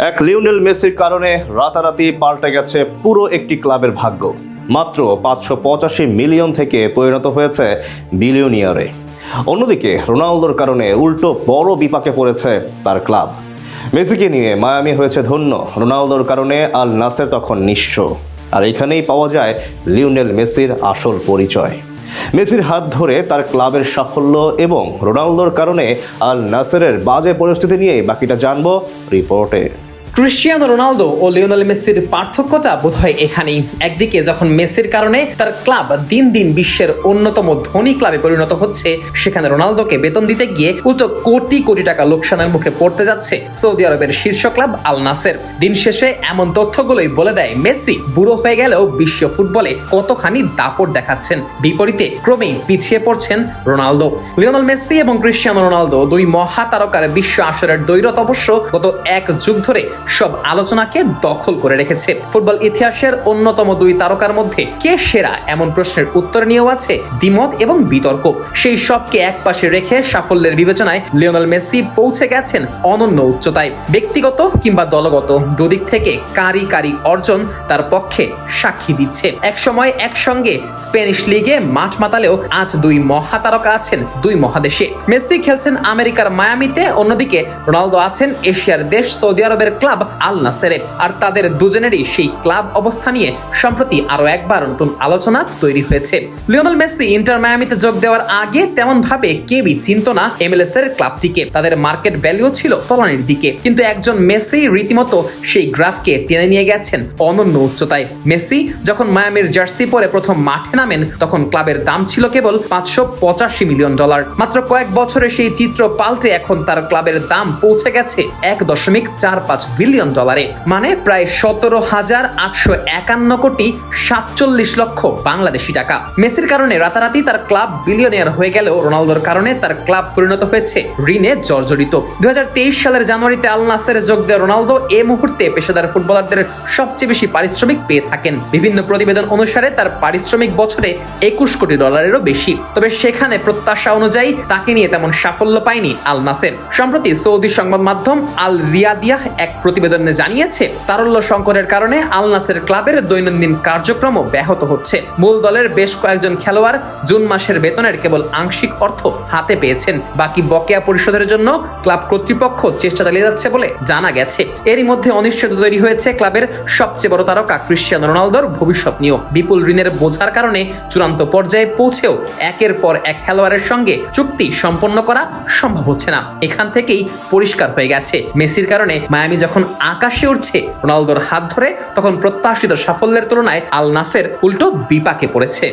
এক লিওনেল মেসির কারণে রাতারাতি পাল্টে গেছে পুরো একটি ক্লাবের ভাগ্য। মাত্র 585 মিলিয়ন থেকে পরিণত হয়েছে বিলিয়নিয়ারে। অন্যদিকে রোনালদোর কারণে উল্টো বড় বিপাকে পড়েছে তার ক্লাব। মেসিকে নিয়ে মায়ামি হয়েছে ধন্য, রোনালদোর কারণে আল নাসের তখন নিঃস্ব। আর এখানেই পাওয়া যায় লিওনেল মেসির আসল পরিচয়। মেসির হাত ধরে তার ক্লাবের সাফল্য এবং রোনালদোর কারণে আল নাসেরের বাজে পরিস্থিতি নিয়ে বাকিটা জানবো রিপোর্টে। ক্রিস্টিয়ানো রোনালদো ও লিওনেল মেসির পার্থক্যটা বোধহয় এখানেই। একদিকে যখন মেসির কারণে তার ক্লাব দিন দিন বিশ্বের অন্যতম ধনী ক্লাবে পরিণত হচ্ছে, সেখানে রোনালদোকে বেতন দিতে গিয়ে উল্টো কোটি কোটি টাকা লোকসানের মুখে পড়তে যাচ্ছে সৌদি আরবের শীর্ষ ক্লাব আল নাসের। দিন শেষে এমন তথ্যগুলোই বলে দেয় মেসি বুড়ো হয়ে গেলেও বিশ্ব ফুটবলে কতখানি দাপট দেখাচ্ছেন, বিপরীতে ক্রমেই পিছিয়ে পড়ছেন রোনালদো। লিওনেল মেসি এবং ক্রিস্টিয়ানো রোনালদো দুই মহাতারকার বিশ্ব আসরের দ্বৈরথ অবশ্য গত এক যুগ ধরে সব আলোচনাকে দখল করে রেখেছে। ফুটবল ইতিহাসের অন্যতম দুই তারকার মধ্যে কে সেরা এমন প্রশ্নের উত্তর নিয়েও আছে দ্বিমত এবং বিতর্ক। সেই সবকে একপাশে রেখে সাফল্যের বিবেচনায় লিওনেল মেসি পৌঁছে গেছেন অনন্য উচ্চতায়। ব্যক্তিগত কিংবা দলগত দুদিক থেকে কারি কারি অর্জন তার পক্ষে সাক্ষী দিচ্ছে। একসময় একসঙ্গে স্প্যানিশ লিগে মাঠ মাতালেও আজ দুই মহাতারকা আছেন দুই মহাদেশে। মেসি খেলছেন আমেরিকার মায়ামিতে, অন্যদিকে রোনালদো আছেন এশিয়ার দেশ সৌদি আরবের ক্লাব আল নাসেরে। আর তাদের দুজনেরই সেই ক্লাব অবস্থা নিয়ে সম্প্রতি আরো একবার নতুন আলোচনা তৈরি হয়েছে। লিওনেল মেসি ইন্টার মায়ামিতে যোগ দেওয়ার আগে তেমন ভাবে কেউই চিনত না MLS এর ক্লাবটিকে। তাদের মার্কেট ভ্যালু ছিল তলানির দিকে, কিন্তু একজন মেসি রীতিমতো সেই গ্রাফকে টেনে নিয়ে গেছেন অনন্য উচ্চতায়। মেসি যখন মায়ামির জার্সি পরে প্রথম মাঠে নামেন, তখন ক্লাবের দাম ছিল কেবল $585 মিলিয়ন। মাত্র কয়েক বছরে সেই চিত্র পাল্টে এখন তার ক্লাবের দাম পৌঁছে গেছে $1.45 বিলিয়ন, মানে প্রায় 17,851 কোটি 47 লক্ষ বাংলাদেশি টাকা। মেসির কারণে রাতারাতি তার ক্লাব বিলিয়নিয়ার হয়ে গেলেও রোনালদোর কারণে তার ক্লাব পরিণত হয়েছে ঋণে জর্জরিত। 2023 সালের জানুয়ারিতে আল নাসেরে যোগ দেওয়া রোনালদো এই মুহূর্তে পেশাদার ফুটবলারদের সবচেয়ে বেশি পারিশ্রমিক পেয়ে থাকেন। বিভিন্ন প্রতিবেদন অনুসারে তার পারিশ্রমিক বছরে $21 কোটি বেশি। তবে সেখানে প্রত্যাশা অনুযায়ী তাকে নিয়ে তেমন সাফল্য পায়নি আল নাসের। সম্প্রতি সৌদি সংবাদ মাধ্যম আল রিয়াদিয়াহ এক প্রতিবেদনে জানিয়েছে, তারল্য সংকটের কারণে আল নাসের ক্লাবের দৈনন্দিন কার্যক্রম ব্যাহত হচ্ছে। মূল দলের বেশ কয়েকজন খেলোয়াড় জুন মাসের বেতনের কেবল আংশিক অর্থ হাতে পেয়েছেন। বাকি বকেয়া পরিশোধের জন্য ক্লাব কর্তৃপক্ষ চেষ্টা চালিয়ে যাচ্ছে বলে জানা গেছে। এরই মধ্যে অনিশ্চয়তা তৈরি হয়েছে ক্লাবের সবচেয়ে বড় তারকা ক্রিস্টিয়ানো রোনালদোর ভবিষ্যৎ নিয়েও। বিপুল ঋণের বোঝার কারণে চূড়ান্ত পর্যায়ে পৌঁছেও একের পর এক খেলোয়াড়ের সঙ্গে চুক্তি সম্পন্ন করা সম্ভব হচ্ছে না। এখান থেকেই পরিষ্কার হয়ে গেছে মেসির কারণে মায়ামি যখন আকাশে উঠছে রোনালদোর হাত ধরে, তখন প্রত্যাশিত সাফল্যের তুলনায় আল নাসের উল্টো বিপাকে পড়েছে।